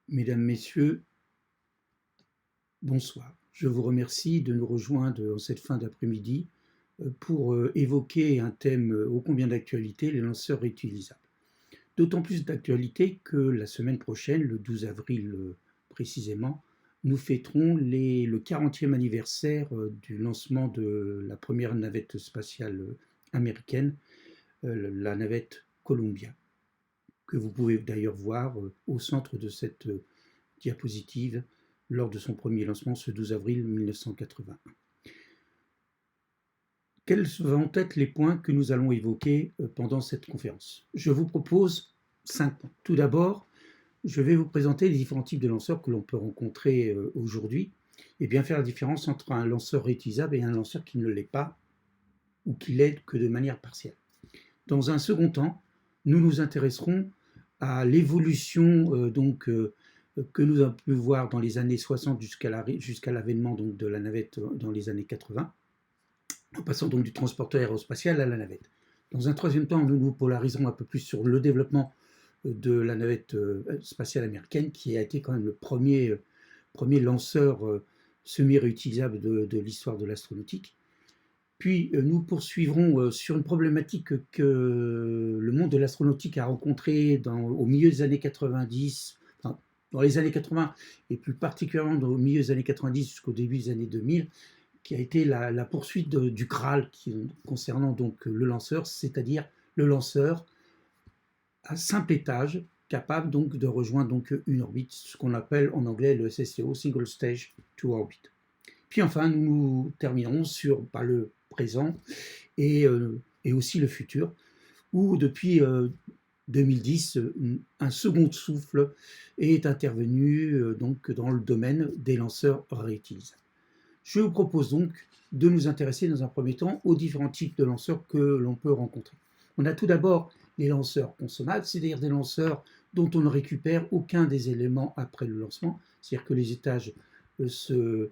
Mesdames, Messieurs, bonsoir. Je vous remercie de nous rejoindre en cette fin d'après-midi pour évoquer un thème ô combien d'actualité, les lanceurs réutilisables. D'autant plus d'actualité que la semaine prochaine, le 12 avril précisément, nous fêterons le 40e anniversaire du lancement de la première navette spatiale américaine, la navette Columbia, que vous pouvez d'ailleurs voir au centre de cette diapositive lors de son premier lancement ce 12 avril 1981. Quels vont être les points que nous allons évoquer pendant cette conférence? Je vous propose 5 points. Tout d'abord, je vais vous présenter les différents types de lanceurs que l'on peut rencontrer aujourd'hui et bien faire la différence entre un lanceur réutilisable et un lanceur qui ne l'est pas ou qui l'est que de manière partielle. Dans un second temps, nous nous intéresserons à l'évolution que nous avons pu voir dans les années 60 jusqu'à l'avènement de la navette dans les années 80, en passant donc du transporteur aérospatial à la navette. Dans un troisième temps, nous nous polariserons un peu plus sur le développement de la navette spatiale américaine, qui a été quand même le premier lanceur semi-réutilisable de l'histoire de l'astronautique. Puis nous poursuivrons sur une problématique que le monde de l'astronautique a rencontrée au milieu des années 90, enfin, dans les années 80 et plus particulièrement au milieu des années 90 jusqu'au début des années 2000, qui a été la poursuite du Graal concernant donc le lanceur, c'est-à-dire le lanceur à simple étage, capable donc de rejoindre donc une orbite, ce qu'on appelle en anglais le SSTO, Single Stage to Orbit. Puis enfin, nous terminerons sur le présent et aussi le futur, où depuis 2010, un second souffle est intervenu donc dans le domaine des lanceurs réutilisables. Je vous propose donc de nous intéresser dans un premier temps aux différents types de lanceurs que l'on peut rencontrer. On a tout d'abord les lanceurs consommables, c'est-à-dire des lanceurs dont on ne récupère aucun des éléments après le lancement, c'est-à-dire que les étages se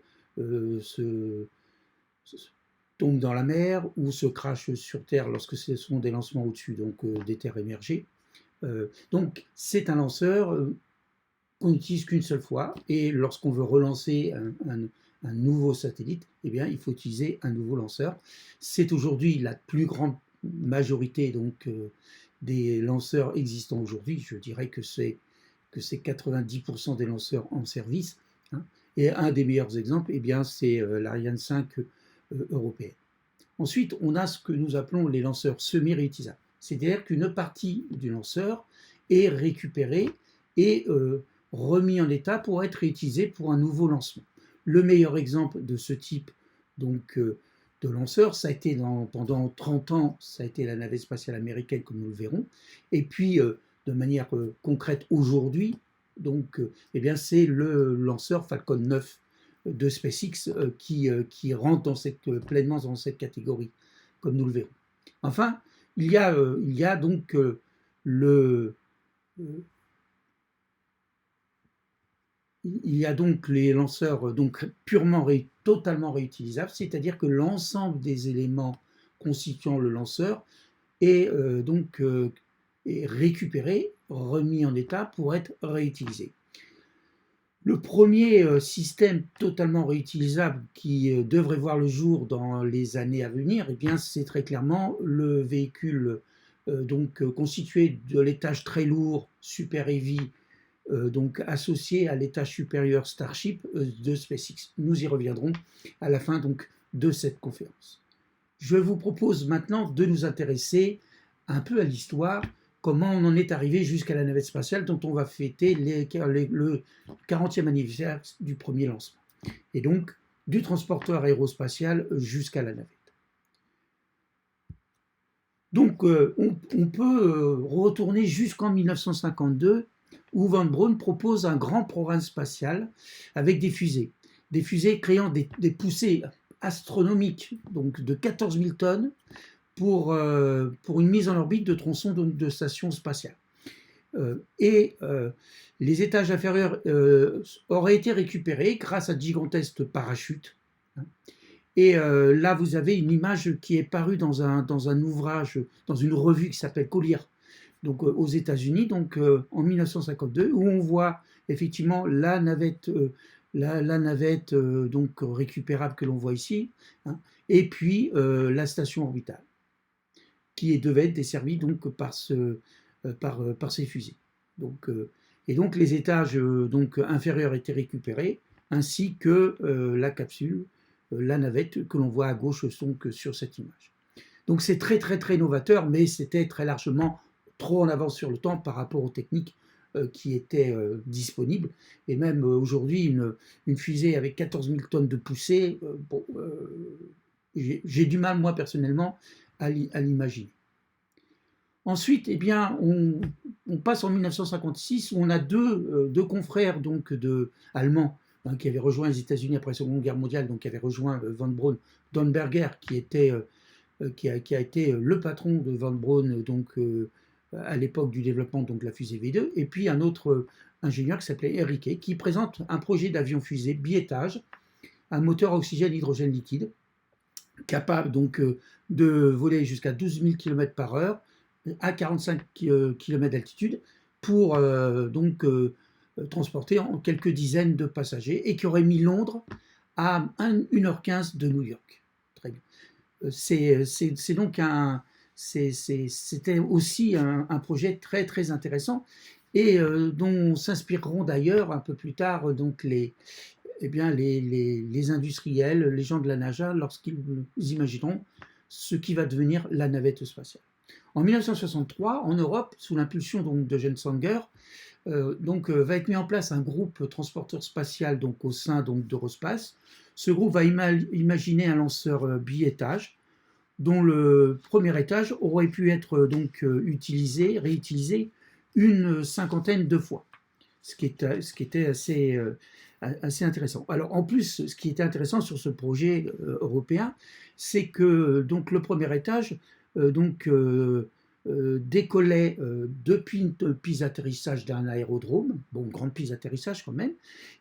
tombent dans la mer ou se crachent sur Terre lorsque ce sont des lancements au-dessus des terres émergées. Donc c'est un lanceur qu'on n'utilise qu'une seule fois, et lorsqu'on veut relancer un nouveau satellite, eh bien, il faut utiliser un nouveau lanceur. C'est aujourd'hui la plus grande majorité des lanceurs existants aujourd'hui. Je dirais que c'est 90% des lanceurs en service. Hein. Et un des meilleurs exemples, eh bien, c'est l'Ariane 5 européenne. Ensuite, on a ce que nous appelons les lanceurs semi-réutilisables. C'est-à-dire qu'une partie du lanceur est récupérée et remis en état pour être réutilisé pour un nouveau lancement. Le meilleur exemple de ce type de lanceur, ça a été pendant 30 ans, ça a été la navette spatiale américaine, comme nous le verrons. Et puis, de manière concrète aujourd'hui, eh bien, c'est le lanceur Falcon 9 de SpaceX qui rentre pleinement dans cette catégorie, comme nous le verrons. Enfin, il y a donc les lanceurs purement totalement réutilisables, c'est-à-dire que l'ensemble des éléments constituant le lanceur est est récupéré, remis en état pour être réutilisé. Le premier système totalement réutilisable qui devrait voir le jour dans les années à venir, eh bien, c'est très clairement le véhicule constitué de l'étage très lourd Super Heavy, associé à l'étage supérieur Starship de SpaceX. Nous y reviendrons à la fin de cette conférence. Je vous propose maintenant de nous intéresser un peu à l'histoire, comment on en est arrivé jusqu'à la navette spatiale dont on va fêter le 40e anniversaire du premier lancement, et donc du transporteur aérospatial jusqu'à la navette. Donc on peut retourner jusqu'en 1952, où Van Braun propose un grand programme spatial avec des fusées créant des poussées astronomiques, donc de 14 000 tonnes, pour une mise en orbite de tronçons de stations spatiales. Les étages inférieurs auraient été récupérés grâce à de gigantesques parachutes. Et là, vous avez une image qui est parue dans un ouvrage, dans une revue qui s'appelle Collier donc aux États-Unis, donc en 1952, où on voit effectivement la navette, la navette donc récupérable que l'on voit ici, hein, et puis la station orbitale, qui devait être desservie donc par ces fusées. Donc, et donc les étages donc inférieurs étaient récupérés, ainsi que la capsule, la navette que l'on voit à gauche donc, sur cette image. Donc c'est très très très novateur, mais c'était très largement trop en avance sur le temps par rapport aux techniques qui étaient disponibles. Et même aujourd'hui, une fusée avec 14 000 tonnes de poussée, bon, j'ai du mal moi personnellement à l'imaginer. Ensuite, eh bien, on passe en 1956 où on a deux confrères donc, allemands hein, qui avaient rejoint les États-Unis après la Seconde Guerre mondiale, donc qui avaient rejoint von Braun-Dornberger, qui a été le patron de von Braun donc, à l'époque du développement donc, de la fusée V2, et puis un autre ingénieur qui s'appelait Enrique, qui présente un projet d'avion-fusée biétage, un moteur à oxygène hydrogène liquide, capable donc de voler jusqu'à 12 000 km par heure, à 45 km d'altitude, pour donc transporter en quelques dizaines de passagers, et qui aurait mis Londres à 1h15 de New York. Très bien. C'est donc c'était aussi un projet très très intéressant et dont s'inspireront d'ailleurs un peu plus tard donc les industriels, les gens de la NASA lorsqu'ils imagineront ce qui va devenir la navette spatiale. En 1963, en Europe, sous l'impulsion donc de Jens Sanger, va être mis en place un groupe transporteur spatial donc, au sein donc, d'Eurospace. Ce groupe va imaginer un lanceur biétage dont le premier étage aurait pu être donc réutilisé une cinquantaine de fois, ce qui était assez intéressant. Alors en plus, ce qui était intéressant sur ce projet européen, c'est que donc le premier étage décollait depuis une piste d'atterrissage d'un aérodrome, bon, grande piste d'atterrissage quand même,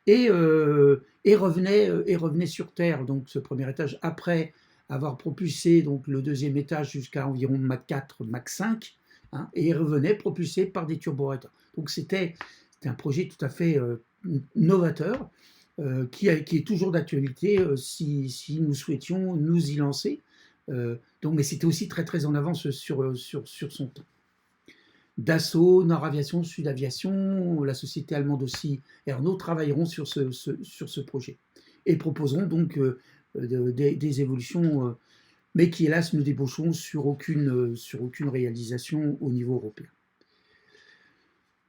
et revenait sur Terre, donc ce premier étage, après avoir propulsé donc, le deuxième étage jusqu'à environ Mach 4, Mach 5, hein, et revenait propulsé par des turboréacteurs. Donc c'était un projet tout à fait novateur, qui est toujours d'actualité si nous souhaitions nous y lancer. Mais c'était aussi très très en avance sur son temps. Dassault, Nord Aviation, Sud Aviation, la société allemande aussi, Aernaud, travailleront sur ce projet et proposeront donc des évolutions, mais qui hélas ne déboucheront sur aucune réalisation au niveau européen.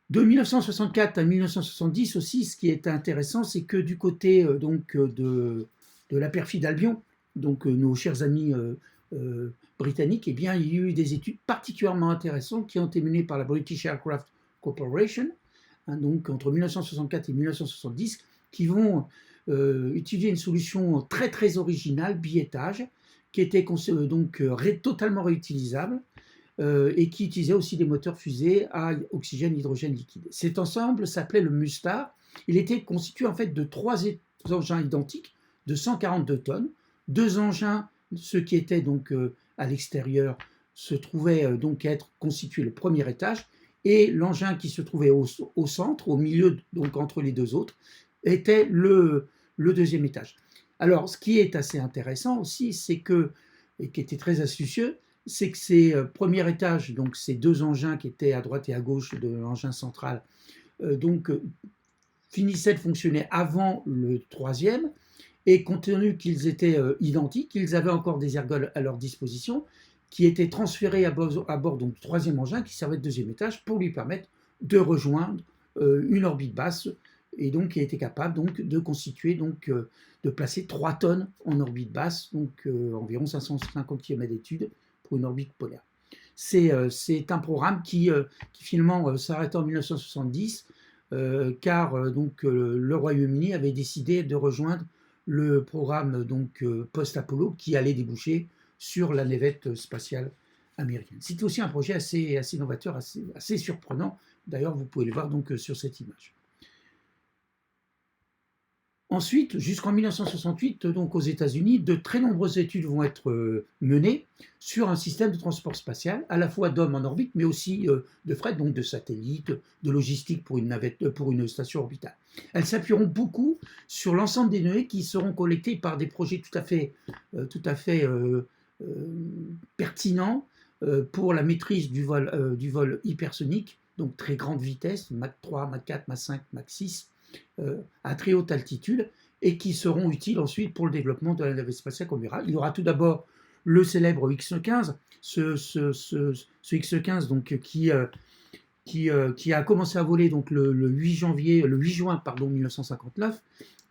De 1964 à 1970 aussi, ce qui est intéressant, c'est que du côté de la perfide Albion, donc nos chers amis britanniques, eh bien, il y a eu des études particulièrement intéressantes qui ont été menées par la British Aircraft Corporation, hein, donc entre 1964 et 1970, qui vont utiliser une solution très très originale, biétage, qui était donc totalement réutilisable, et qui utilisait aussi des moteurs fusées à oxygène hydrogène liquide. Cet ensemble s'appelait le Mustar. Il était constitué en fait de 3 engins identiques de 142 tonnes, 2 engins, ceux qui étaient donc à l'extérieur, se trouvaient donc être constitués le premier étage, et l'engin qui se trouvait au centre, au milieu, donc entre les deux autres, était le deuxième étage. Alors, ce qui est assez intéressant aussi, c'est que, et qui était très astucieux, c'est que ces premiers étages, donc ces 2 engins qui étaient à droite et à gauche de l'engin central, finissaient de fonctionner avant le troisième, et compte tenu qu'ils étaient identiques, ils avaient encore des ergols à leur disposition, qui étaient transférés à bord donc, du troisième engin qui servait de deuxième étage pour lui permettre de rejoindre une orbite basse, et donc qui était capable donc, de constituer, donc, de placer 3 tonnes en orbite basse, donc environ 550 km d'études, pour une orbite polaire. C'est un programme qui finalement s'arrête en 1970, car donc, le Royaume-Uni avait décidé de rejoindre le programme post-Apollo qui allait déboucher sur la navette spatiale américaine. C'était aussi un projet assez novateur, assez surprenant. D'ailleurs, vous pouvez le voir donc, sur cette image. Ensuite, jusqu'en 1968, donc aux États-Unis, de très nombreuses études vont être menées sur un système de transport spatial, à la fois d'hommes en orbite, mais aussi de fret, donc de satellites, de logistique pour une navette, pour une station orbitale. Elles s'appuieront beaucoup sur l'ensemble des données qui seront collectées par des projets tout à fait pertinents pour la maîtrise du vol hypersonique, donc très grande vitesse, Mach 3, Mach 4, Mach 5, Mach 6, à très haute altitude, et qui seront utiles ensuite pour le développement de la navette spatiale qu'on verra. Il y aura tout d'abord le célèbre X-15, ce X-15 donc, qui a commencé à voler donc, le 8 juin 1959,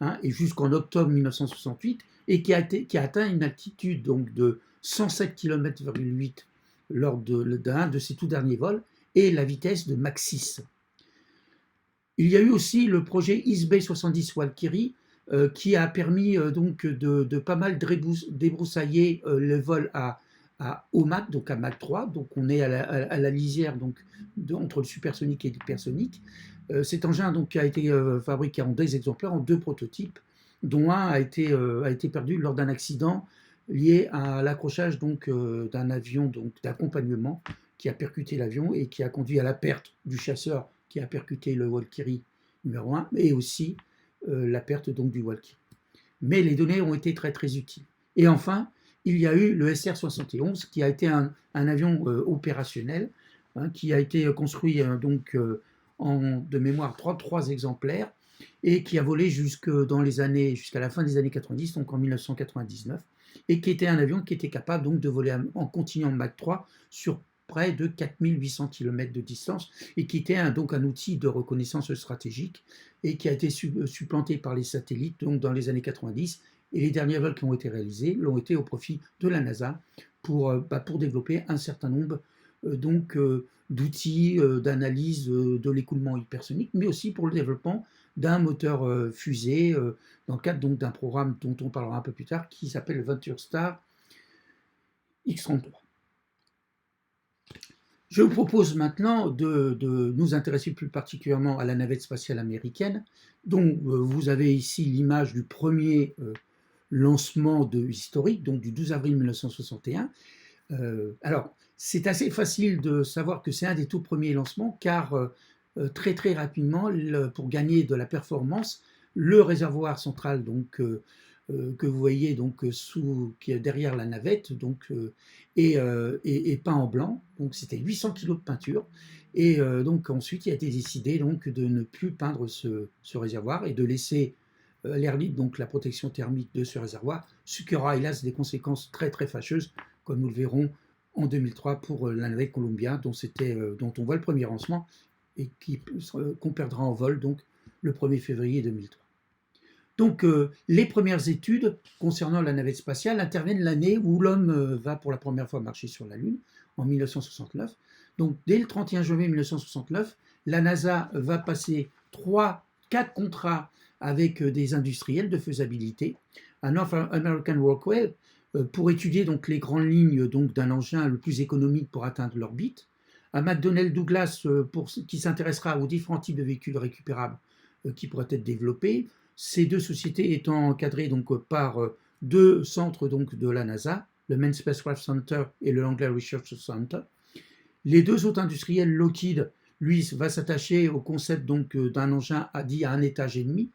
hein, et jusqu'en octobre 1968, et qui a atteint une altitude donc, de 107 km,8 lors d'un de ses tout derniers vols, et la vitesse de Mach 6. Il y a eu aussi le projet East Bay 70 Valkyrie qui a permis donc de pas mal débroussailler le vol au Mach, donc à Mach 3, donc on est à la lisière donc, entre le supersonique et l'hypersonique. Cet engin donc, a été fabriqué en 2 exemplaires, en 2 prototypes, dont un a été perdu lors d'un accident lié à l'accrochage donc d'un avion d'accompagnement qui a percuté l'avion et qui a conduit à la perte du chasseur qui a percuté le Valkyrie numéro 1, et aussi la perte donc du Valkyrie. Mais les données ont été très très utiles. Et enfin, il y a eu le SR-71 qui a été un avion opérationnel, hein, qui a été construit de mémoire 3 exemplaires, et qui a volé jusqu'à la fin des années 90, donc en 1999, et qui était un avion qui était capable donc de voler en continuant Mach 3 sur près de 4800 km de distance, et qui était donc un outil de reconnaissance stratégique, et qui a été supplanté par les satellites donc dans les années 90, et les derniers vols qui ont été réalisés l'ont été au profit de la NASA pour développer un certain nombre d'outils d'analyse de l'écoulement hypersonique, mais aussi pour le développement d'un moteur fusée dans le cadre donc d'un programme dont on parlera un peu plus tard qui s'appelle le Venture Star X-33. Je vous propose maintenant de nous intéresser plus particulièrement à la navette spatiale américaine, dont vous avez ici l'image du premier lancement historique, donc du 12 avril 1961. Alors, c'est assez facile de savoir que c'est un des tout premiers lancements, car très très rapidement, pour gagner de la performance, le réservoir central donc, que vous voyez donc, qui est derrière la navette est peint en blanc, donc c'était 800 kg de peinture, et donc ensuite il a été décidé donc, de ne plus peindre ce réservoir et de laisser l'air libre, donc la protection thermique de ce réservoir, ce qui aura hélas des conséquences très très fâcheuses, comme nous le verrons en 2003 pour la navette Columbia, dont on voit le premier lancement et qu'on perdra en vol donc, le 1er février 2003. Donc les premières études concernant la navette spatiale interviennent l'année où l'homme va pour la première fois marcher sur la Lune, en 1969. Donc dès le 31 janvier 1969, la NASA va passer 4 contrats avec des industriels de faisabilité, à North American Rockwell pour étudier donc, les grandes lignes d'un engin le plus économique pour atteindre l'orbite, à McDonnell Douglas qui s'intéressera aux différents types de véhicules récupérables qui pourraient être développés, ces 2 sociétés étant encadrées donc, par 2 centres donc, de la NASA, le Main Spacecraft Center et le Langley Research Center. Les 2 autres industriels, Lockheed, lui, va s'attacher au concept d'un engin dit à 1 étage et demi,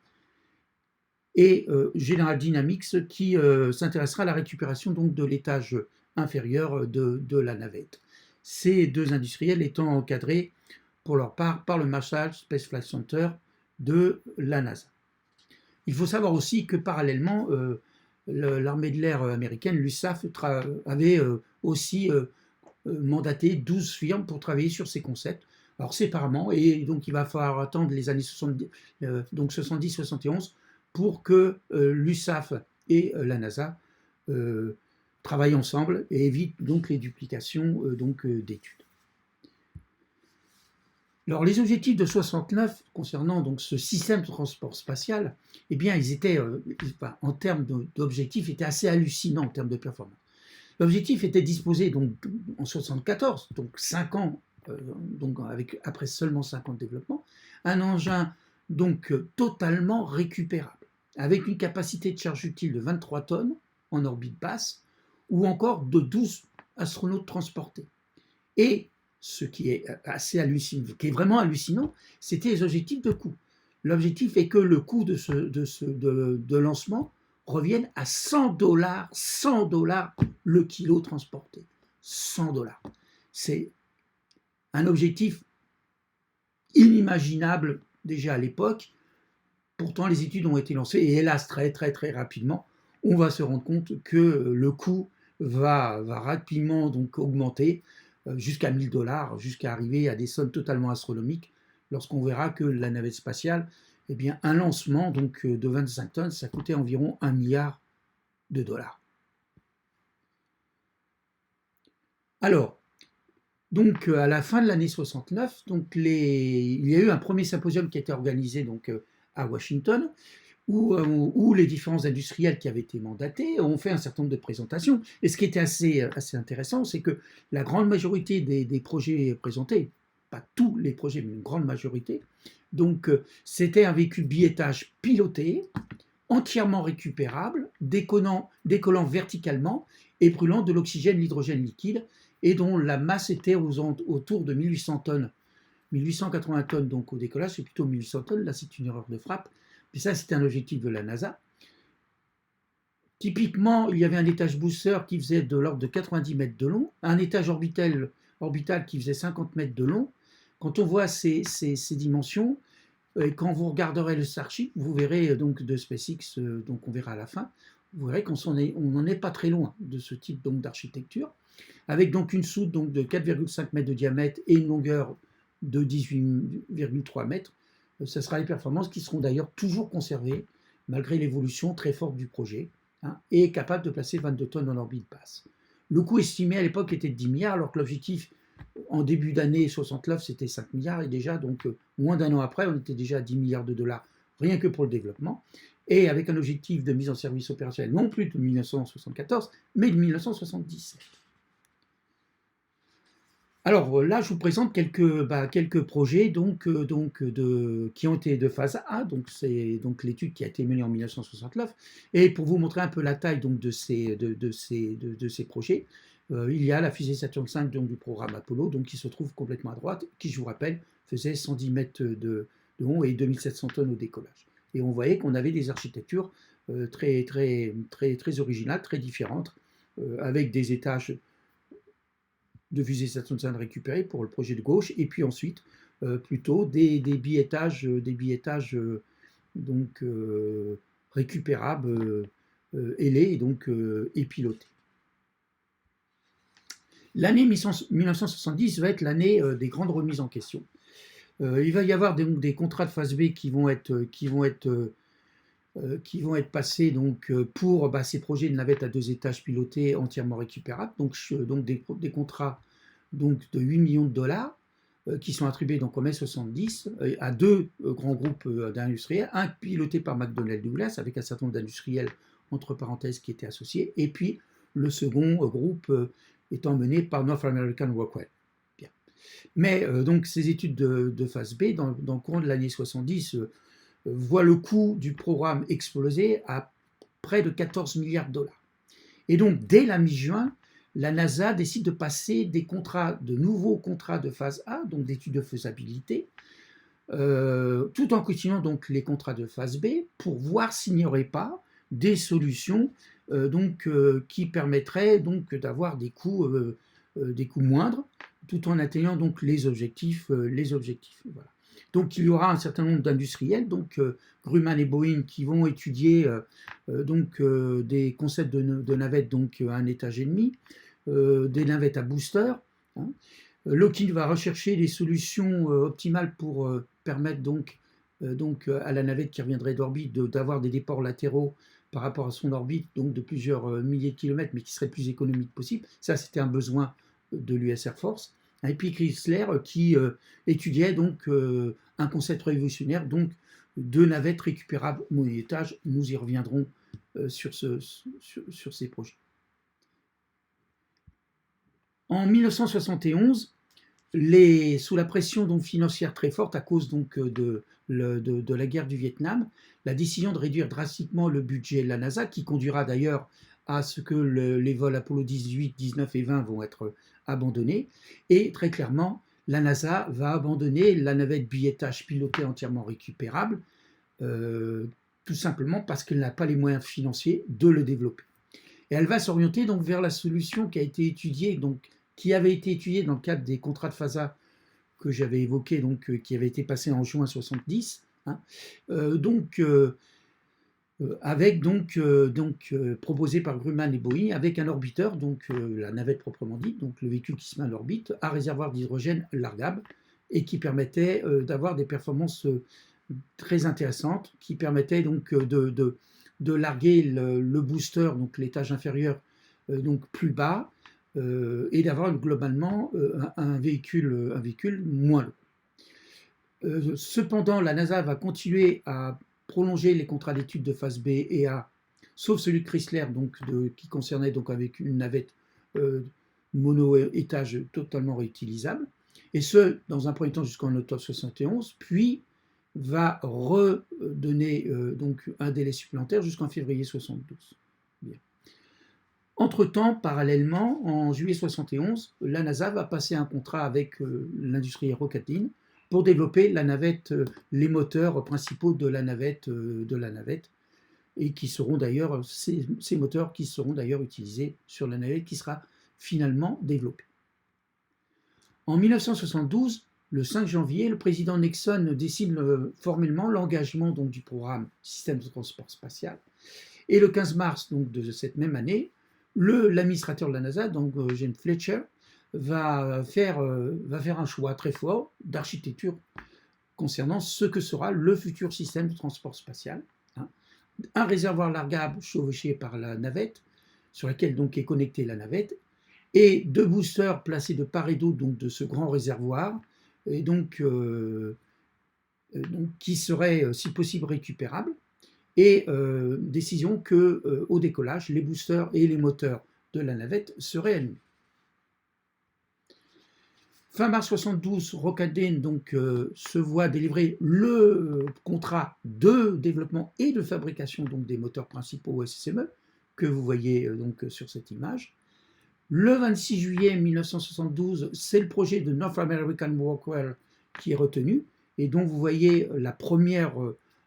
et General Dynamics qui s'intéressera à la récupération donc, de l'étage inférieur de la navette. Ces 2 industriels étant encadrés pour leur part par le Marshall Space Flight Center de la NASA. Il faut savoir aussi que parallèlement, l'armée de l'air américaine, l'USAF, avait aussi mandaté 12 firmes pour travailler sur ces concepts, alors séparément, et donc il va falloir attendre les années 70-71 pour que l'USAF et la NASA travaillent ensemble et évitent donc les duplications d'études. Alors, les objectifs de 69 concernant donc, ce système de transport spatial, eh bien, ils étaient, en termes d'objectifs, étaient assez hallucinants en termes de performance. L'objectif était de disposer donc, en 74, donc 5 ans, après seulement 5 ans de développement, un engin donc totalement récupérable. avec une capacité de charge utile de 23 tonnes en orbite basse, ou encore de 12 astronautes transportés. Et ce qui est assez hallucinant, qui est vraiment hallucinant, c'était les objectifs de coût. L'objectif est que le coût de lancement revienne à 100 $, le kilo transporté. 100 $. C'est un objectif inimaginable déjà à l'époque. Pourtant, les études ont été lancées et hélas, très rapidement, on va se rendre compte que le coût va rapidement donc augmenter jusqu'à 1000 $, jusqu'à arriver à des sommes totalement astronomiques, lorsqu'on verra que la navette spatiale, eh bien, un lancement donc, de 25 tonnes, ça coûtait environ 1 milliard de dollars. Alors, donc, à la fin de l'année 69, donc il y a eu un premier symposium qui a été organisé donc, à Washington, où les différents industriels qui avaient été mandatés ont fait un certain nombre de présentations. Et ce qui était assez intéressant, c'est que la grande majorité des projets présentés, pas tous les projets, mais une grande majorité, donc c'était un véhicule biétage piloté, entièrement récupérable, décollant verticalement et brûlant de l'oxygène, l'hydrogène liquide, et dont la masse était autour de 1800 tonnes. 1880 tonnes donc au décollage, c'est plutôt 1800 tonnes, là c'est une erreur de frappe, mais ça c'était un objectif de la NASA. Typiquement, il y avait un étage booster qui faisait de l'ordre de 90 mètres de long, un étage orbital qui faisait 50 mètres de long. Quand on voit ces dimensions, et quand vous regarderez le Starship, vous verrez donc de SpaceX, donc on verra à la fin, vous verrez qu'on n'en est pas très loin de ce type donc d'architecture, avec donc une soute donc de 4,5 mètres de diamètre et une longueur de 18,3 mètres. Ce sera les performances qui seront d'ailleurs toujours conservées, malgré l'évolution très forte du projet, et capable de placer 22 tonnes en orbite basse. Le coût estimé à l'époque était de 10 milliards, alors que l'objectif en début d'année 69, c'était 5 milliards, et déjà, donc, moins d'un an après, on était déjà à 10 milliards de dollars, rien que pour le développement, et avec un objectif de mise en service opérationnel non plus de 1974, mais de 1977. Alors là, je vous présente quelques projets qui ont été de phase A, donc c'est donc l'étude qui a été menée en 1969, et pour vous montrer un peu la taille donc, de ces projets, il y a la fusée Saturn V donc, du programme Apollo, donc, qui se trouve complètement à droite, qui, je vous rappelle, faisait 110 mètres de long et 2700 tonnes au décollage. Et on voyait qu'on avait des architectures très originales, très différentes, avec des étages de fusée Saturn V récupérés pour le projet de gauche, et puis ensuite plutôt des biétages, donc récupérables, ailés et donc et pilotés. L'année 1970 va être l'année des grandes remises en question. Il va y avoir des contrats de phase B qui vont être passés donc, pour ces projets de navettes à 2 étages pilotés entièrement récupérables, donc des contrats donc, de 8 millions de dollars qui sont attribués donc, en mai 70 à 2 grands groupes d'industriels, un piloté par McDonnell Douglas avec un certain nombre d'industriels entre parenthèses qui étaient associés, et puis le second groupe étant mené par North American Rockwell. Bien. Mais donc ces études de phase B dans le courant de l'année 70 voit le coût du programme exploser à près de 14 milliards de dollars. Et donc, dès la mi-juin, la NASA décide de passer de nouveaux contrats de phase A, donc d'études de faisabilité, tout en continuant donc les contrats de phase B pour voir s'il n'y aurait pas des solutions qui permettraient donc d'avoir des coûts moindres, tout en atteignant donc les objectifs. Voilà. Donc il y aura un certain nombre d'industriels, donc Grumman et Boeing, qui vont étudier des concepts de navettes donc à un étage et demi, des navettes à booster. Lockheed va rechercher des solutions optimales pour permettre donc à la navette qui reviendrait d'orbite d'avoir des déports latéraux par rapport à son orbite, donc de plusieurs milliers de kilomètres, mais qui serait le plus économique possible. Ça, c'était un besoin de l'US Air Force. Et puis Chrysler qui étudiait donc un concept révolutionnaire, donc de navettes récupérables monoétage. Nous y reviendrons sur ces projets. En 1971, sous la pression donc, financière très forte à cause donc, de la guerre du Vietnam, la décision de réduire drastiquement le budget de la NASA, qui conduira d'ailleurs à ce que les vols Apollo 18, 19 et 20 vont être abandonnés. Et très clairement, la NASA va abandonner la navette billetage pilotée entièrement récupérable, tout simplement parce qu'elle n'a pas les moyens financiers de le développer. Et elle va s'orienter donc vers la solution qui a été étudiée, donc qui avait été étudiée dans le cadre des contrats de FASA que j'avais évoqués, donc qui avait été passé en juin 70, hein, avec proposé par Grumman et Boeing, avec un orbiteur, donc la navette proprement dite, donc le véhicule qui se met à l'orbite, à réservoir d'hydrogène largable, et qui permettait d'avoir des performances très intéressantes, qui permettaient donc de larguer le booster, donc l'étage inférieur, donc plus bas, et d'avoir globalement un véhicule moins lourd. Cependant, la NASA va continuer à prolonger les contrats d'études de phase B et A, sauf celui de Chrysler, donc qui concernait donc avec une navette mono-étage totalement réutilisable, et ce, dans un premier temps jusqu'en octobre 71, puis va redonner donc un délai supplémentaire jusqu'en février 72. Bien. Entre-temps, parallèlement, en juillet 71, la NASA va passer un contrat avec l'industrie Rocketdyne pour développer la navette, les moteurs principaux de la navette, et qui seront d'ailleurs ces moteurs qui seront d'ailleurs utilisés sur la navette qui sera finalement développée. En 1972, le 5 janvier, le président Nixon décide formellement l'engagement donc, du programme Système de transport spatial. Et le 15 mars donc, de cette même année, l'administrateur de la NASA, donc James Fletcher, va faire un choix très fort d'architecture concernant ce que sera le futur système de transport spatial. Hein. Un réservoir largable chevauché par la navette, sur laquelle donc est connectée la navette, et 2 boosters placés de part et d'autre donc de ce grand réservoir, et donc qui seraient si possible récupérables, et décision que au décollage, les boosters et les moteurs de la navette seraient allumés. Fin mars 72, Rocketdyne donc se voit délivrer le contrat de développement et de fabrication donc des moteurs principaux SSME que vous voyez donc sur cette image. Le 26 juillet 1972, c'est le projet de North American Rockwell qui est retenu et dont vous voyez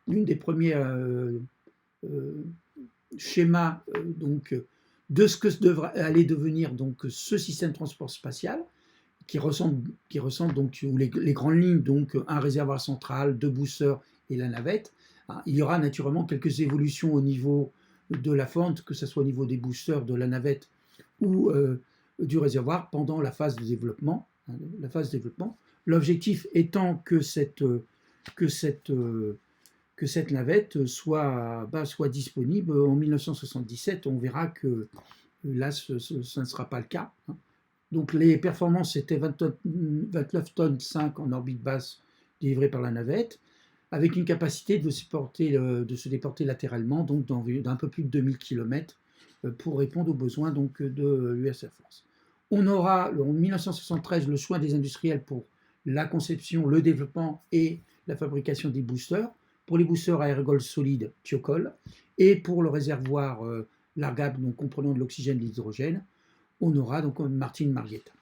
l'une des premières schémas donc, de ce que devrait aller devenir donc, ce système de transport spatial qui ressemble donc, où les grandes lignes, donc un réservoir central, 2 boosters et la navette. Il y aura naturellement quelques évolutions au niveau de la fente, que ce soit au niveau des boosters, de la navette ou du réservoir pendant la phase de développement. L'objectif étant que cette navette soit disponible en 1977. On verra que là, ce ne sera pas le cas. Donc les performances étaient 29 tonnes 5 en orbite basse délivrées par la navette, avec une capacité de se déporter latéralement, donc d'un peu plus de 2000 km pour répondre aux besoins donc, de l'US Air Force. On aura en 1973 le soin des industriels pour la conception, le développement et la fabrication des boosters. Pour les boosters à ergol solide, Thiokol, et pour le réservoir largable, donc comprenant de l'oxygène et de l'hydrogène, on aura donc Martin Marietta.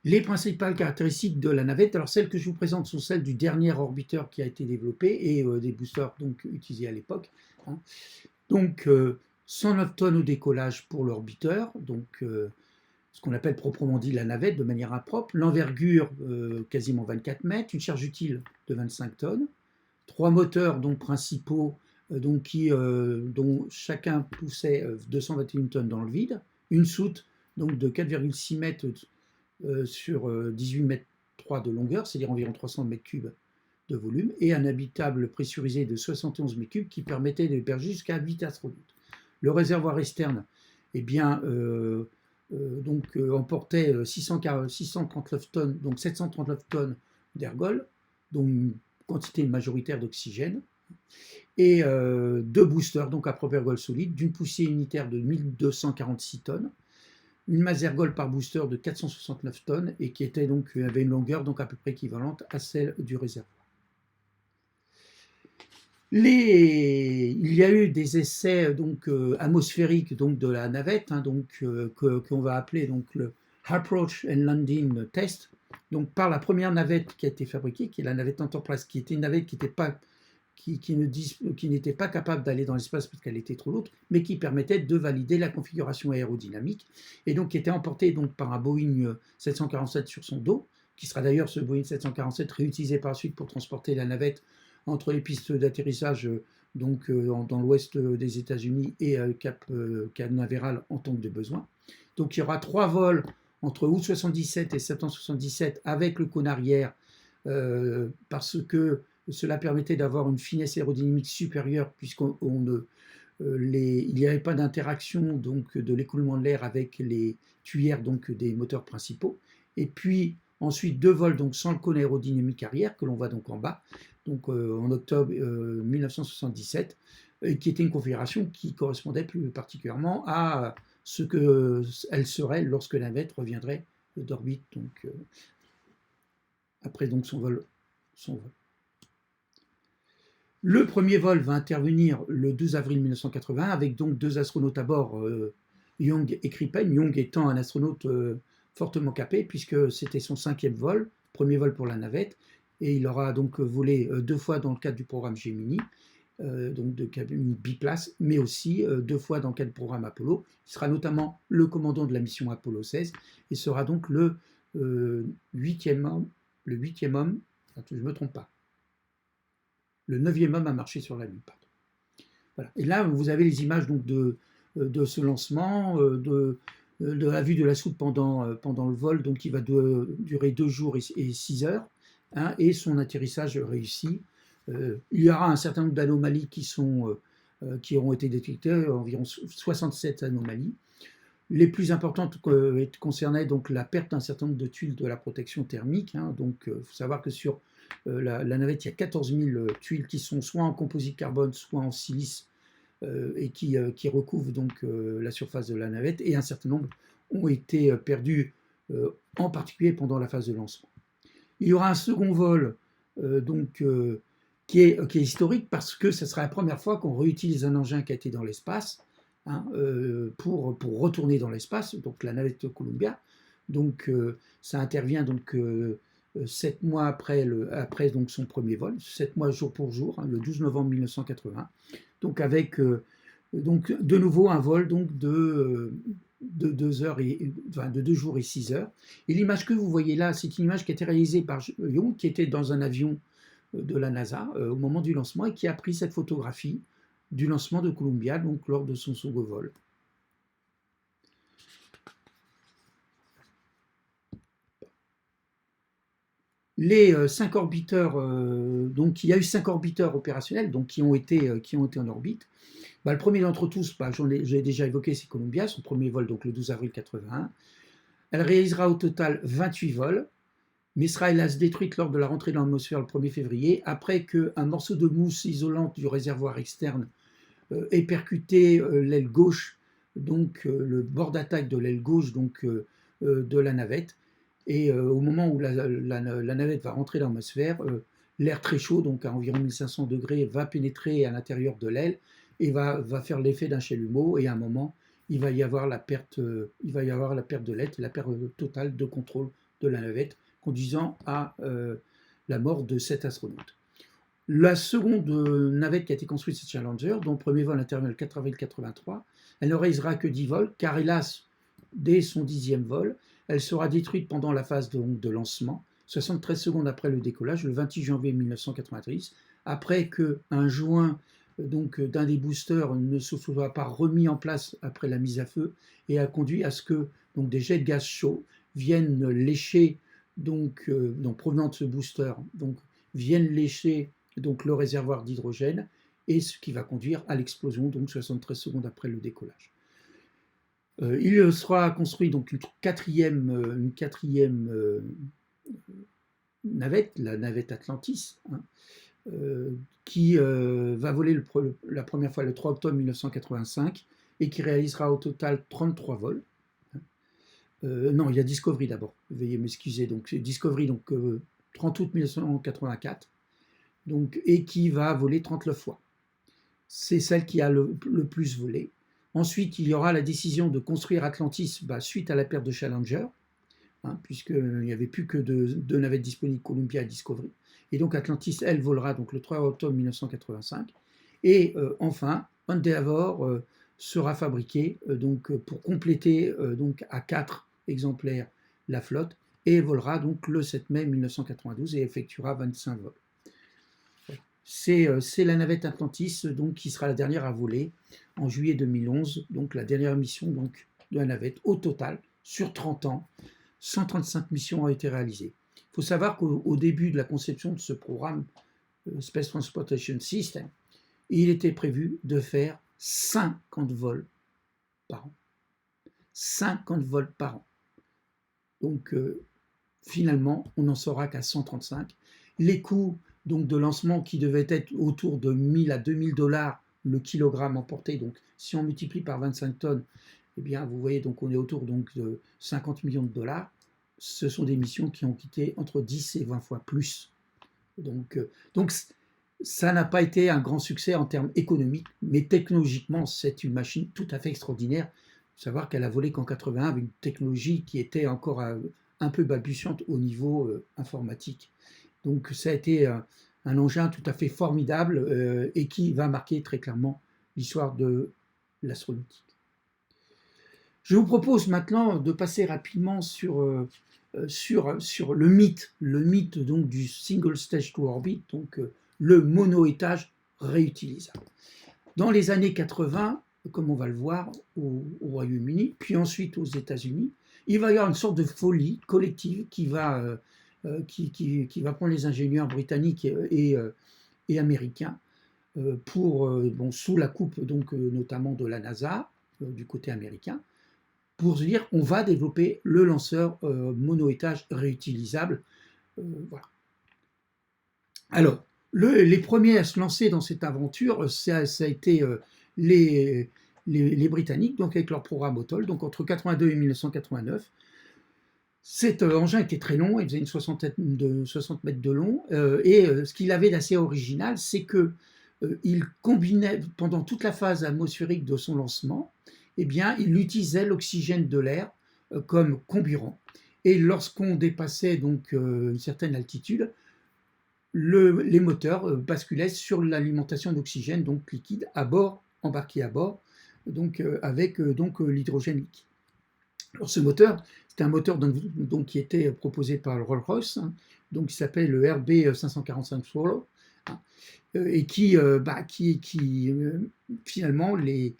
Les principales caractéristiques de la navette, alors celles que je vous présente sont celles du dernier orbiteur qui a été développé et des boosters donc, utilisés à l'époque. Hein. Donc 109 tonnes au décollage pour l'orbiteur, donc ce qu'on appelle proprement dit la navette de manière impropre, l'envergure quasiment 24 mètres, une charge utile de 25 tonnes, 3 moteurs donc, principaux dont chacun poussait 221 tonnes dans le vide, une soute donc, de 4,6 mètres sur 18 mètres 3 de longueur, c'est-à-dire environ 300 mètres cubes de volume, et un habitable pressurisé de 71 mètres cubes qui permettait d'héberger jusqu'à 8 astronautes. Le réservoir externe eh bien, emportait 639 tonnes, donc 739 tonnes d'ergol, dont une quantité majoritaire d'oxygène, et 2 boosters donc à propre ergol solide, d'une poussée unitaire de 1246 tonnes, une masse d'ergol par booster de 469 tonnes et qui était donc, avait une longueur donc à peu près équivalente à celle du réservoir. Il y a eu des essais donc, atmosphériques donc, de la navette, hein, qu'on va appeler donc, le Approach and Landing Test, donc par la première navette qui a été fabriquée, qui est la navette Enterprise, qui était une navette qui n'était pas capable d'aller dans l'espace parce qu'elle était trop lourde, mais qui permettait de valider la configuration aérodynamique, et donc qui était emportée donc, par un Boeing 747 sur son dos, qui sera d'ailleurs ce Boeing 747 réutilisé par la suite pour transporter la navette entre les pistes d'atterrissage donc, dans l'ouest des États-Unis et Cap Canaveral en tant que de besoin. Donc il y aura 3 vols entre août 77 et septembre 77 avec le cône arrière parce que cela permettait d'avoir une finesse aérodynamique supérieure puisqu'il n'y avait pas d'interaction donc de l'écoulement de l'air avec les tuyères donc des moteurs principaux. Et puis ensuite 2 vols donc sans le cône aérodynamique arrière que l'on voit donc en bas, donc en octobre 1977, qui était une configuration qui correspondait plus particulièrement à ce qu'elle serait lorsque la navette reviendrait d'orbite donc après donc son vol. Le premier vol va intervenir le 12 avril 1980 avec donc 2 astronautes à bord, Young et Crippen, Young étant un astronaute fortement capé puisque c'était son 5e vol, premier vol pour la navette, et il aura donc volé 2 fois dans le cadre du programme Gemini, donc de cabine biplace, mais aussi 2 fois dans le cadre du programme Apollo. Il sera notamment le commandant de la mission Apollo 16 et sera donc le 8e homme, je ne me trompe pas, le 9e homme à marcher sur la Lune. Pardon. Voilà. Et là, vous avez les images donc, de ce lancement, de la vue de la soupe pendant le vol, donc qui va durer 2 jours et 6 heures, hein, et son atterrissage réussi. Il y aura un certain nombre d'anomalies qui auront été détectées, environ 67 anomalies. Les plus importantes concernaient donc la perte d'un certain nombre de tuiles de la protection thermique. Hein, donc, il faut savoir que sur la navette, il y a 14 000 tuiles qui sont soit en composite carbone, soit en silice, et qui recouvrent donc la surface de la navette, et un certain nombre ont été perdus, en particulier pendant la phase de lancement. Il y aura un second vol donc, qui est historique parce que ce sera la première fois qu'on réutilise un engin qui a été dans l'espace, hein, pour retourner dans l'espace, donc la navette Columbia. Donc ça intervient donc 7 mois après donc son premier vol, 7 mois jour pour jour, hein, le 12 novembre 1980. Donc avec donc de nouveau un vol donc de 2 jours et 6 heures. Et l'image que vous voyez là, c'est une image qui a été réalisée par Young, qui était dans un avion de la NASA au moment du lancement et qui a pris cette photographie du lancement de Columbia donc lors de son second vol. Les 5 orbiteurs, donc il y a eu 5 orbiteurs opérationnels donc qui ont été en orbite. Le premier d'entre tous, j'ai déjà évoqué, c'est Columbia, son premier vol donc le 12 avril 81. Elle réalisera au total 28 vols, mais sera hélas détruite lors de la rentrée dans l'atmosphère le 1er février, après qu'un morceau de mousse isolante du réservoir externe ait percuté l'aile gauche, donc le bord d'attaque de l'aile gauche donc, de la navette. Et au moment où la navette va rentrer dans l'atmosphère, l'air très chaud, donc à environ 1500 degrés, va pénétrer à l'intérieur de l'aile et va faire l'effet d'un chalumeau, et à un moment, il va y avoir la perte de l'aile, la perte totale de contrôle de la navette, conduisant à la mort de 7 astronautes. La seconde navette qui a été construite, c'est Challenger, dont le premier vol intervient le 4 avril 83. Elle ne réalisera que 10 vols, car hélas, dès son 10e vol, elle sera détruite pendant la phase de lancement, 73 secondes après le décollage, le 28 janvier 1990, après qu'un joint d'un des boosters ne se soit pas remis en place après la mise à feu, et a conduit à ce que donc, des jets de gaz chaud viennent lécher, provenant de ce booster, viennent lécher donc, le réservoir d'hydrogène, et ce qui va conduire à l'explosion, donc 73 secondes après le décollage. Il sera construit donc une quatrième navette, la navette Atlantis, hein, qui va voler la première fois le 3 octobre 1985 et qui réalisera au total 33 vols. Non, il y a Discovery d'abord. Veuillez m'excuser. Donc c'est Discovery, donc 30 août 1984, donc, et qui va voler 39 fois. C'est celle qui a le plus volé. Ensuite, il y aura la décision de construire Atlantis suite à la perte de Challenger, puisqu'il n'y avait plus que deux navettes disponibles, Columbia et Discovery. Et donc Atlantis, elle, volera donc le 3 octobre 1985. Et enfin, Endeavour sera fabriqué donc, pour compléter donc, à 4 exemplaires la flotte et volera donc le 7 mai 1992 et effectuera 25 vols. C'est la navette Atlantis donc, qui sera la dernière à voler en juillet 2011, donc la dernière mission donc, de la navette. Au total, sur 30 ans, 135 missions ont été réalisées. Il faut savoir qu'au début de la conception de ce programme Space Transportation System, il était prévu de faire 50 vols par an. 50 vols par an. Donc finalement, on n'en sera qu'à 135. Les coûts donc, de lancement qui devaient être autour de 1000 à 2000 dollars le kilogramme emporté, donc si on multiplie par 25 tonnes, eh bien vous voyez donc on est autour donc, de 50 millions de dollars. Ce sont des missions qui ont coûté entre 10 et 20 fois plus. Donc ça n'a pas été un grand succès en termes économiques, mais technologiquement, c'est une machine tout à fait extraordinaire. Il faut savoir qu'elle a volé qu'en 81 avec une technologie qui était encore un peu balbutiante au niveau informatique. Donc ça a été un engin tout à fait formidable et qui va marquer très clairement l'histoire de l'astronautique. Je vous propose maintenant de passer rapidement sur le mythe donc, du single stage to orbit, donc le mono-étage réutilisable. Dans les années 80, comme on va le voir au Royaume-Uni, puis ensuite aux États-Unis, il va y avoir une sorte de folie collective qui va prendre les ingénieurs britanniques et américains sous la coupe donc, notamment de la NASA, du côté américain, pour se dire on va développer le lanceur mono-étage réutilisable. Voilà. Alors, les premiers à se lancer dans cette aventure, ça a été les Britanniques, donc avec leur programme Atoll, donc entre 82 et 1989. Cet engin était très long, il faisait une 60 mètres de long, et ce qu'il avait d'assez original, c'est qu'il combinait, pendant toute la phase atmosphérique de son lancement, eh bien, il utilisait l'oxygène de l'air comme comburant. Et lorsqu'on dépassait donc une certaine altitude, les moteurs basculaient sur l'alimentation d'oxygène donc liquide à bord, embarqué à bord, donc avec l'hydrogène liquide. Alors ce moteur, c'était un moteur donc, qui était proposé par Rolls-Royce, donc qui s'appelle le RB 545 Swallow, et qui finalement les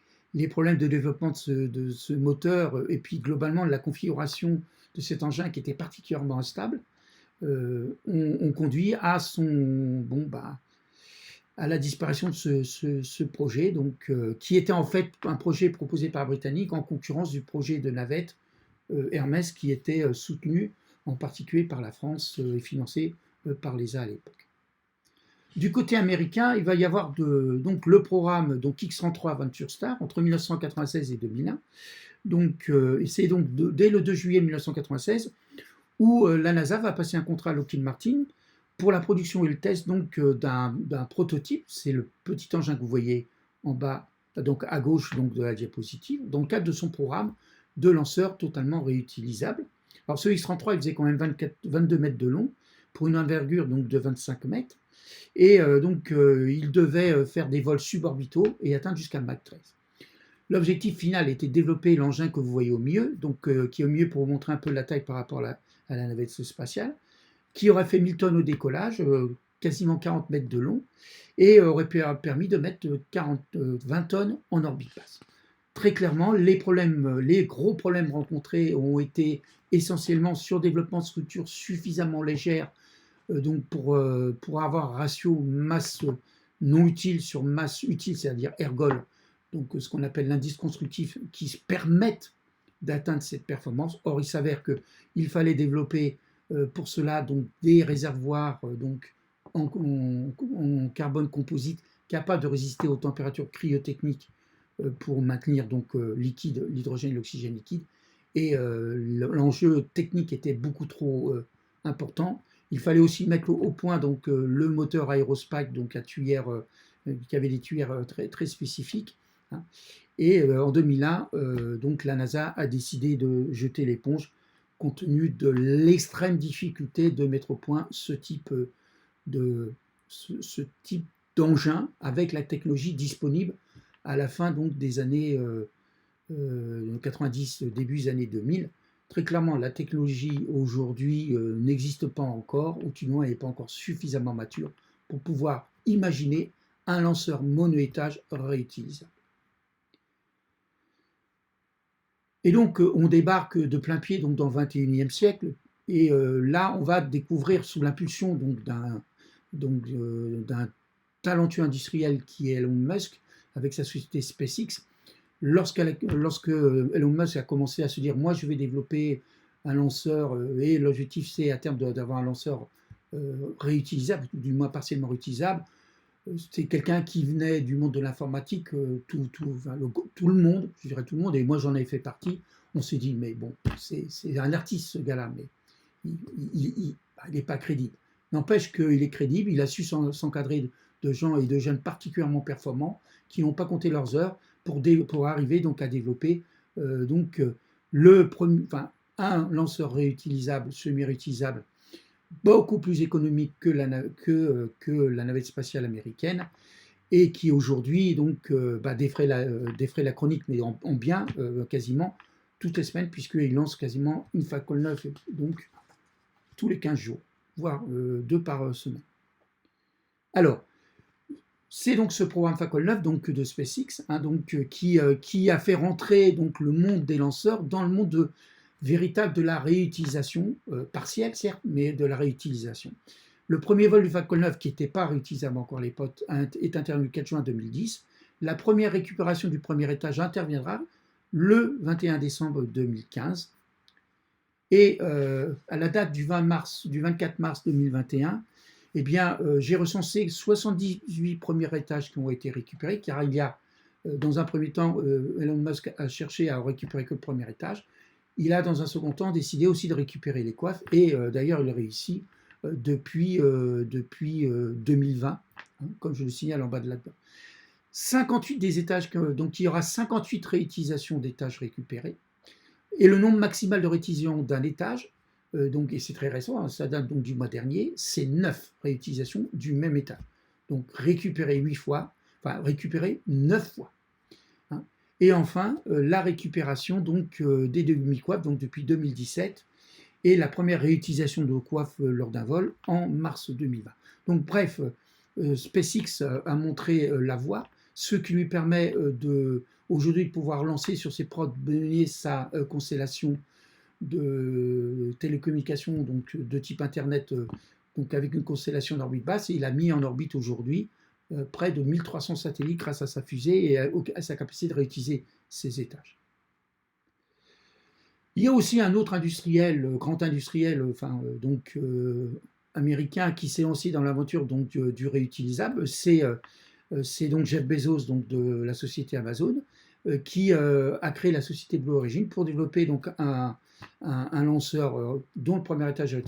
problèmes de développement de ce moteur et puis globalement la configuration de cet engin qui était particulièrement instable ont conduit à à la disparition de ce projet, donc, qui était en fait un projet proposé par Britannique en concurrence du projet de navette Hermès qui était soutenu en particulier par la France et financé par l'ESA à l'époque. Du côté américain, il va y avoir donc le programme donc X-33 Venture Star entre 1996 et 2001. Donc, c'est donc dès le 2 juillet 1996 où la NASA va passer un contrat à Lockheed Martin pour la production et le test donc d'un prototype. C'est le petit engin que vous voyez en bas, donc à gauche donc de la diapositive, dans le cadre de son programme de lanceur totalement réutilisable. Alors ce X-33, il faisait quand même 22 mètres de long pour une envergure donc de 25 mètres. Et il devait faire des vols suborbitaux et atteindre jusqu'à Mach 13. L'objectif final était de développer l'engin que vous voyez au milieu, donc qui est au milieu pour vous montrer un peu la taille par rapport à la navette spatiale, qui aurait fait 1000 tonnes au décollage, quasiment 40 mètres de long, et aurait permis de mettre 20 tonnes en orbite basse. Très clairement, les gros problèmes rencontrés ont été essentiellement sur le développement de structures suffisamment légères donc pour avoir un ratio masse non utile sur masse utile, c'est-à-dire ergol, donc ce qu'on appelle l'indice constructif, qui se permettent d'atteindre cette performance. Or, il s'avère qu'il fallait développer pour cela donc, des réservoirs donc, en carbone composite capables de résister aux températures cryotechniques pour maintenir donc liquide l'hydrogène et l'oxygène liquide. et l'enjeu technique était beaucoup trop important. Il fallait aussi mettre au point donc, le moteur Aerospike, donc à tuyère, qui avait des tuyères très, très spécifiques. Hein. Et en 2001, donc la NASA a décidé de jeter l'éponge compte tenu de l'extrême difficulté de mettre au point ce type ce type d'engin avec la technologie disponible à la fin donc, des années 90, début des années 2000. Très clairement, la technologie aujourd'hui n'existe pas encore, ou du moins elle n'est pas encore suffisamment mature pour pouvoir imaginer un lanceur monoétage réutilisable. Et donc, on débarque de plein pied donc, dans le XXIe siècle, et là, on va découvrir sous l'impulsion d'un talentueux industriel qui est Elon Musk, avec sa société SpaceX. Lorsque Elon Musk a commencé à se dire, moi je vais développer un lanceur, et l'objectif c'est à terme d'avoir un lanceur réutilisable, du moins partiellement réutilisable, c'est quelqu'un qui venait du monde de l'informatique, tout le monde, je dirais tout le monde, et moi j'en ai fait partie. On s'est dit, mais bon, c'est un artiste ce gars-là, mais il n'est pas crédible. N'empêche qu'il est crédible, il a su s'encadrer de gens et de jeunes particulièrement performants qui n'ont pas compté leurs heures pour arriver donc à développer un lanceur réutilisable, semi-réutilisable, beaucoup plus économique que la navette spatiale américaine, et qui aujourd'hui donc défraie la chronique, mais en bien quasiment toutes les semaines, puisqu'il lance quasiment une Falcon 9 donc tous les 15 jours, voire 2 par semaine. Alors, c'est donc ce programme Falcon 9 donc, de SpaceX qui a fait rentrer donc, le monde des lanceurs dans le monde véritable de la réutilisation, partielle certes, mais de la réutilisation. Le premier vol du Falcon 9, qui n'était pas réutilisable encore à l'époque, est intervenu le 4 juin 2010. La première récupération du premier étage interviendra le 21 décembre 2015. Et à la date du 24 mars 2021, eh bien, j'ai recensé 78 premiers étages qui ont été récupérés, car il y a, dans un premier temps, Elon Musk a cherché à récupérer que le premier étage. Il a, dans un second temps, décidé aussi de récupérer les coiffes, et d'ailleurs, il a réussi depuis 2020, hein, comme je le signale en bas de là-dedans. 58 des étages, donc il y aura 58 réutilisations d'étages récupérés, et le nombre maximal de réutilisation d'un étage, et c'est très récent, hein, ça date donc du mois dernier, c'est 9 réutilisations du même étage. Donc récupérer 8 fois, enfin récupérer 9 fois. Hein. Et enfin, la récupération donc, des demi-coiffes, donc depuis 2017, et la première réutilisation de coiffes lors d'un vol en mars 2020. Donc bref, SpaceX a montré la voie, ce qui lui permet aujourd'hui de pouvoir lancer sur ses propres données sa constellation de télécommunications donc de type Internet, donc avec une constellation d'orbite basse, et il a mis en orbite aujourd'hui près de 1300 satellites grâce à sa fusée et à sa capacité de réutiliser ses étages. Il y a aussi un autre industriel, grand industriel, américain, qui s'est lancé dans l'aventure du réutilisable. C'est donc Jeff Bezos, donc de la société Amazon, qui a créé la société Blue Origin pour développer donc un lanceur dont le premier étage est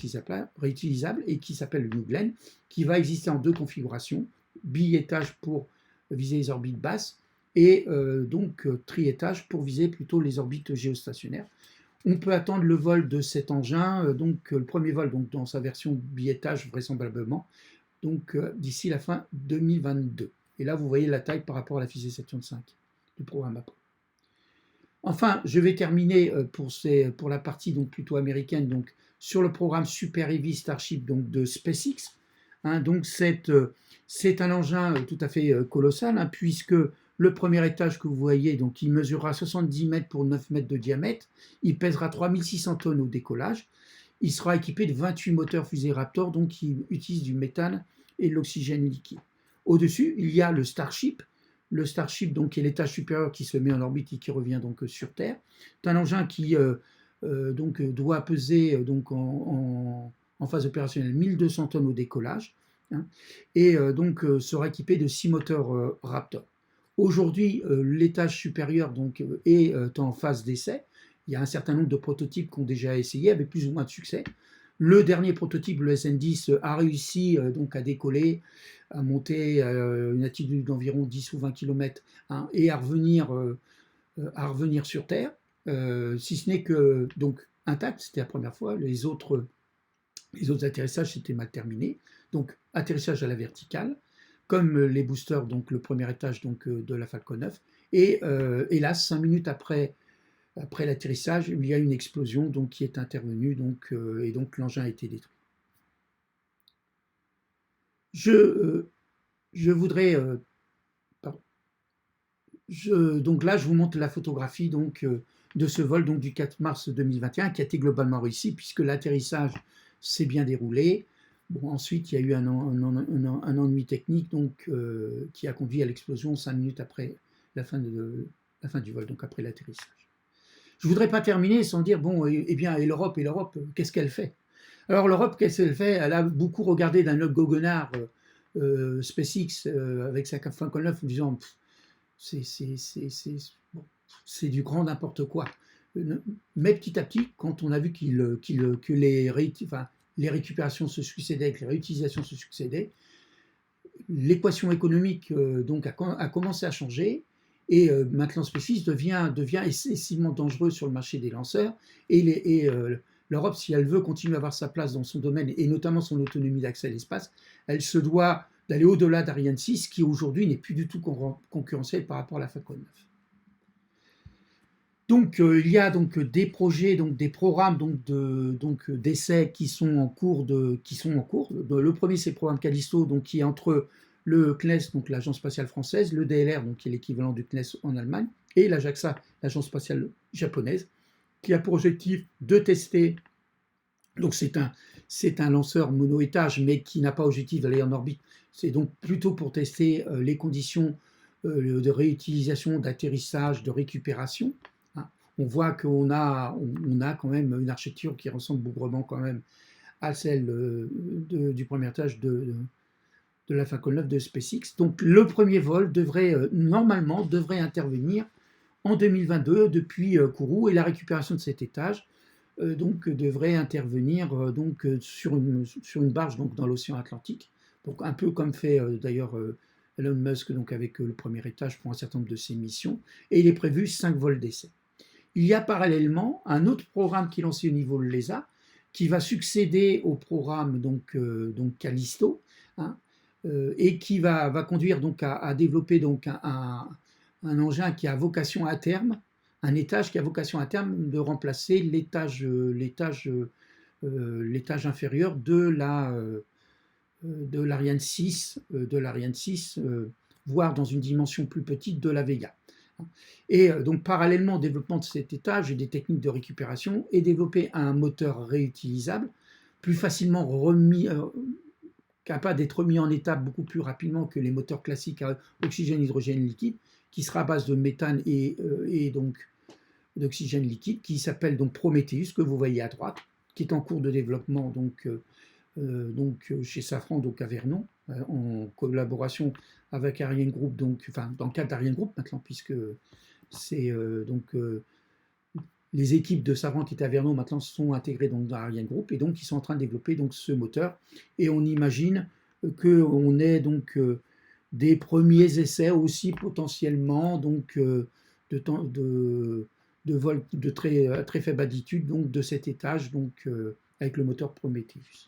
réutilisable et qui s'appelle le New Glenn, qui va exister en 2 configurations, bi-étage pour viser les orbites basses et tri-étage pour viser plutôt les orbites géostationnaires. On peut attendre le vol de cet engin, le premier vol donc, dans sa version bi-étage vraisemblablement, d'ici la fin 2022. Et là, vous voyez la taille par rapport à la fusée Saturn V du programme Apollo. Enfin, je vais terminer pour la partie donc, plutôt américaine donc, sur le programme Super Heavy Starship donc, de SpaceX. Hein, donc c'est un engin tout à fait colossal, hein, puisque le premier étage que vous voyez, donc, il mesurera 70 mètres pour 9 mètres de diamètre, il pèsera 3600 tonnes au décollage, il sera équipé de 28 moteurs fusée Raptor donc, qui utilisent du méthane et de l'oxygène liquide. Au-dessus, il y a le Starship, donc, qui est l'étage supérieur qui se met en orbite et qui revient donc, sur Terre. C'est un engin qui doit peser donc, en phase opérationnelle 1200 tonnes au décollage, hein, et sera équipé de 6 moteurs Raptor. Aujourd'hui, l'étage supérieur donc, est en phase d'essai, il y a un certain nombre de prototypes qui ont déjà essayé avec plus ou moins de succès. Le dernier prototype, le SN10, a réussi donc à décoller, à monter une altitude d'environ 10 ou 20 km hein, et à revenir sur Terre, si ce n'est que donc intact, c'était la première fois. Les autres atterrissages s'étaient mal terminés. Donc atterrissage à la verticale, comme les boosters, donc le premier étage donc, de la Falcon 9. Et hélas, 5 minutes après l'atterrissage, il y a une explosion donc, qui est intervenue et donc l'engin a été détruit. Je voudrais donc là, je vous montre la photographie donc, de ce vol donc, du 4 mars 2021 qui a été globalement réussi puisque l'atterrissage s'est bien déroulé. Bon, ensuite, il y a eu un ennui technique donc, qui a conduit à l'explosion 5 minutes après la fin du vol, donc après l'atterrissage. Je ne voudrais pas terminer sans dire, bon, eh bien, et l'Europe, qu'est-ce qu'elle fait? Alors l'Europe, qu'est-ce qu'elle fait? Elle a beaucoup regardé d'un œil goguenard SpaceX avec sa Falcon 9 en disant c'est du grand n'importe quoi. Mais petit à petit, quand on a vu que les récupérations se succédaient, que les réutilisations se succédaient, l'équation économique donc a commencé à changer et maintenant SpaceX devient excessivement dangereux sur le marché des lanceurs et l'Europe, si elle veut continuer à avoir sa place dans son domaine et notamment son autonomie d'accès à l'espace, elle se doit d'aller au-delà d'Ariane 6 qui aujourd'hui n'est plus du tout concurrentiel par rapport à la Falcon 9. Donc il y a donc des projets, donc des programmes d'essais qui sont en cours. Le premier c'est le programme Callisto, donc qui est entre le CNES, donc l'Agence spatiale française, le DLR, donc qui est l'équivalent du CNES en Allemagne, et la JAXA, l'Agence spatiale japonaise, qui a pour objectif de tester. Donc c'est un lanceur mono-étage, mais qui n'a pas objectif d'aller en orbite. C'est donc plutôt pour tester les conditions de réutilisation, d'atterrissage, de récupération. On voit qu'on a quand même une architecture qui ressemble bougrement quand même à celle du premier étage de la Falcon 9 de SpaceX. Donc le premier vol normalement devrait intervenir en 2022 depuis Kourou et la récupération de cet étage donc devrait intervenir sur une barge donc dans l'océan Atlantique. Donc un peu comme fait d'ailleurs Elon Musk donc avec le premier étage pour un certain nombre de ses missions. Et il est prévu 5 vols d'essai. Il y a parallèlement un autre programme qui est lancé au niveau de l'ESA, qui va succéder au programme donc Callisto, hein, et qui va conduire donc à développer donc un engin qui a vocation à terme, un étage qui a vocation à terme de remplacer l'étage inférieur de l'Ariane 6, voire dans une dimension plus petite de la Vega. Et donc parallèlement au développement de cet étage et des techniques de récupération et développer un moteur réutilisable plus facilement capable d'être remis en état beaucoup plus rapidement que les moteurs classiques à oxygène-hydrogène liquide qui sera à base de méthane et donc d'oxygène liquide qui s'appelle donc Prometheus que vous voyez à droite qui est en cours de développement donc chez Safran donc à Vernon en collaboration avec Ariane Group, donc, enfin dans le cadre d'Ariane Group maintenant, puisque c'est les équipes de Safran qui étaient à Vernon maintenant sont intégrées donc dans Ariane Group et donc ils sont en train de développer donc ce moteur et on imagine qu'on ait donc des premiers essais aussi potentiellement donc de vol de très faible altitude donc de cet étage donc avec le moteur Prometheus.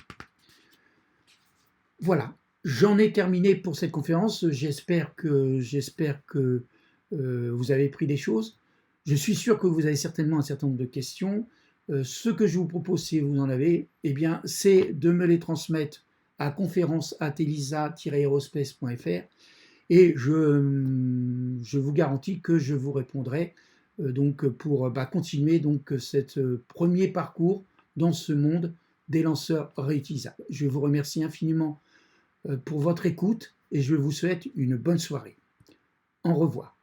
Voilà, j'en ai terminé pour cette conférence. J'espère que vous avez pris des choses. Je suis sûr que vous avez certainement un certain nombre de questions. Ce que je vous propose, si vous en avez, eh bien, c'est de me les transmettre à conférence@elisa-aerospace.fr et je vous garantis que je vous répondrai donc pour continuer donc ce premier parcours dans ce monde des lanceurs réutilisables. Je vous remercie infiniment pour votre écoute et je vous souhaite une bonne soirée. Au revoir.